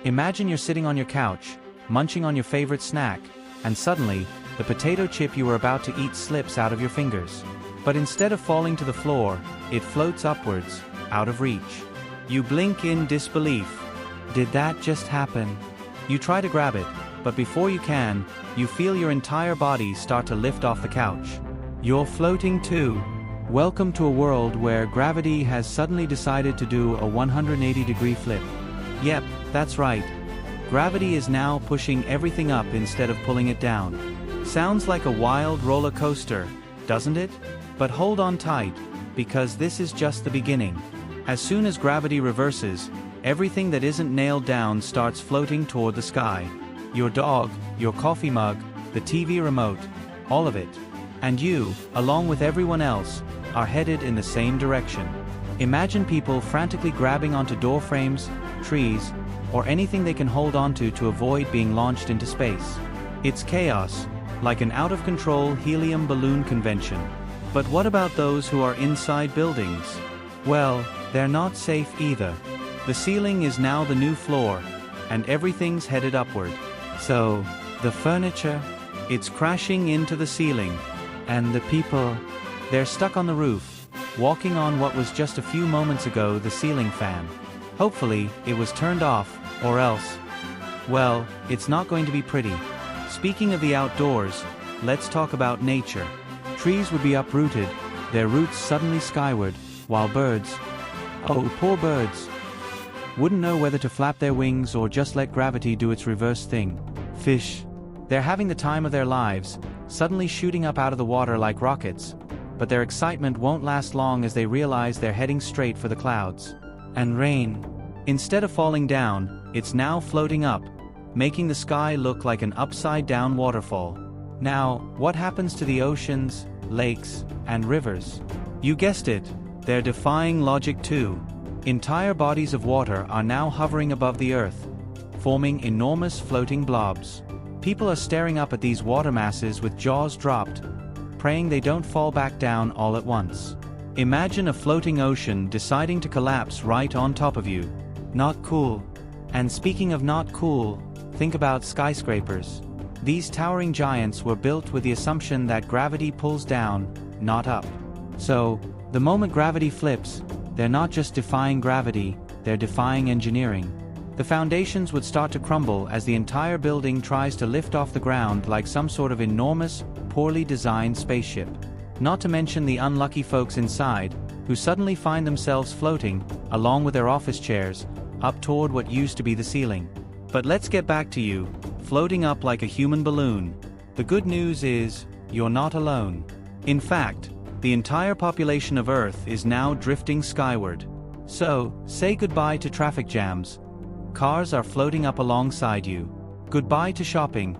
Imagine you're sitting on your couch, munching on your favorite snack, and suddenly, the potato chip you were about to eat slips out of your fingers. But instead of falling to the floor, it floats upwards, out of reach. You blink in disbelief. Did that just happen? You try to grab it, but before you can, you feel your entire body start to lift off the couch. You're floating too. Welcome to a world where gravity has suddenly decided to do a 180-degree flip. Yep, that's right. Gravity is now pushing everything up instead of pulling it down. Sounds like a wild roller coaster, doesn't it? But hold on tight, because this is just the beginning. As soon as gravity reverses, everything that isn't nailed down starts floating toward the sky. Your dog, your coffee mug, the TV remote, all of it. And you, along with everyone else, are headed in the same direction. Imagine people frantically grabbing onto door frames, trees, or anything they can hold onto to avoid being launched into space. It's chaos, like an out-of-control helium balloon convention. But what about those who are inside buildings? Well, they're not safe either. The ceiling is now the new floor, and everything's headed upward. So, the furniture, it's crashing into the ceiling. And the people, they're stuck on the roof, walking on what was just a few moments ago the ceiling fan. Hopefully, it was turned off, or else, well, it's not going to be pretty. Speaking of the outdoors, let's talk about nature. Trees would be uprooted, their roots suddenly skyward, while birds, oh poor birds, wouldn't know whether to flap their wings or just let gravity do its reverse thing. Fish, they're having the time of their lives, suddenly shooting up out of the water like rockets, but their excitement won't last long as they realize they're heading straight for the clouds. And rain, instead of falling down, it's now floating up, making the sky look like an upside-down waterfall. Now, what happens to the oceans, lakes, and rivers? You guessed it, they're defying logic too. Entire bodies of water are now hovering above the earth, forming enormous floating blobs. People are staring up at these water masses with jaws dropped, praying they don't fall back down all at once. Imagine a floating ocean deciding to collapse right on top of you. Not cool. And speaking of not cool, think about skyscrapers. These towering giants were built with the assumption that gravity pulls down, not up. So, the moment gravity flips, they're not just defying gravity, they're defying engineering. The foundations would start to crumble as the entire building tries to lift off the ground like some sort of enormous, poorly designed spaceship. Not to mention the unlucky folks inside, who suddenly find themselves floating, along with their office chairs, up toward what used to be the ceiling. But let's get back to you, floating up like a human balloon. The good news is, you're not alone. In fact, the entire population of Earth is now drifting skyward. So, say goodbye to traffic jams. Cars are floating up alongside you. Goodbye to shopping.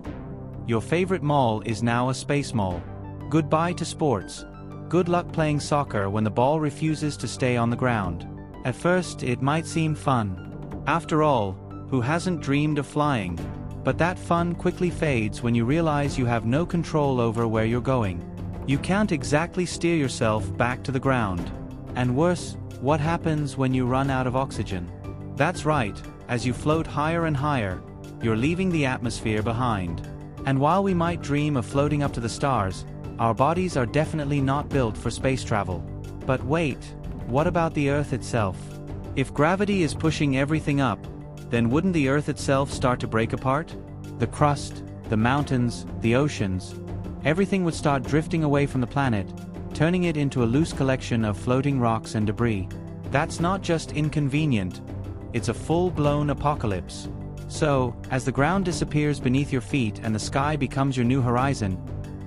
Your favorite mall is now a space mall. Goodbye to sports. Good luck playing soccer when the ball refuses to stay on the ground. At first, it might seem fun. After all, who hasn't dreamed of flying? But that fun quickly fades when you realize you have no control over where you're going. You can't exactly steer yourself back to the ground. And worse, what happens when you run out of oxygen? That's right, as you float higher and higher, you're leaving the atmosphere behind. And while we might dream of floating up to the stars, our bodies are definitely not built for space travel. But wait, what about the Earth itself? If gravity is pushing everything up, then wouldn't the Earth itself start to break apart? The crust, the mountains, the oceans, everything would start drifting away from the planet, turning it into a loose collection of floating rocks and debris. That's not just inconvenient, it's a full-blown apocalypse. So, as the ground disappears beneath your feet and the sky becomes your new horizon,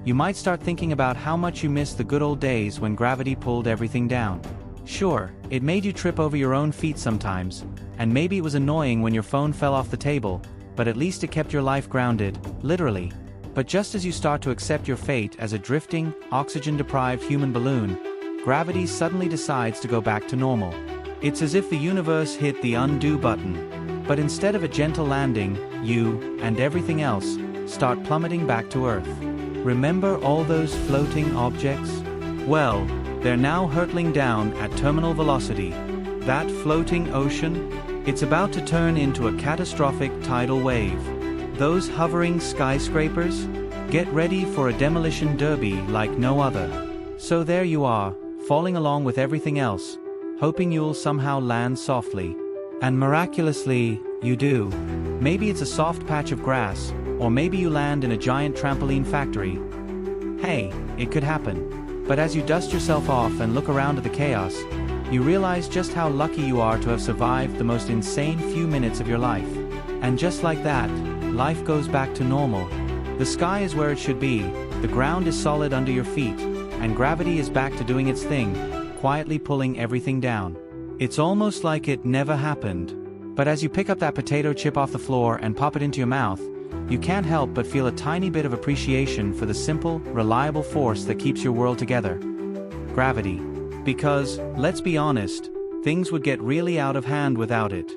you might start thinking about how much you miss the good old days when gravity pulled everything down. Sure, it made you trip over your own feet sometimes, and maybe it was annoying when your phone fell off the table, but at least it kept your life grounded, literally. But just as you start to accept your fate as a drifting, oxygen-deprived human balloon, gravity suddenly decides to go back to normal. It's as if the universe hit the undo button. But instead of a gentle landing, you, and everything else, start plummeting back to Earth. Remember all those floating objects? Well, they're now hurtling down at terminal velocity. That floating ocean? It's about to turn into a catastrophic tidal wave. Those hovering skyscrapers? Get ready for a demolition derby like no other. So there you are, falling along with everything else, hoping you'll somehow land softly. And miraculously, you do. Maybe it's a soft patch of grass, or maybe you land in a giant trampoline factory. Hey, it could happen. But as you dust yourself off and look around at the chaos, you realize just how lucky you are to have survived the most insane few minutes of your life. And just like that, life goes back to normal. The sky is where it should be, the ground is solid under your feet, and gravity is back to doing its thing, quietly pulling everything down. It's almost like it never happened. But as you pick up that potato chip off the floor and pop it into your mouth, you can't help but feel a tiny bit of appreciation for the simple, reliable force that keeps your world together. Gravity. Because, let's be honest, things would get really out of hand without it.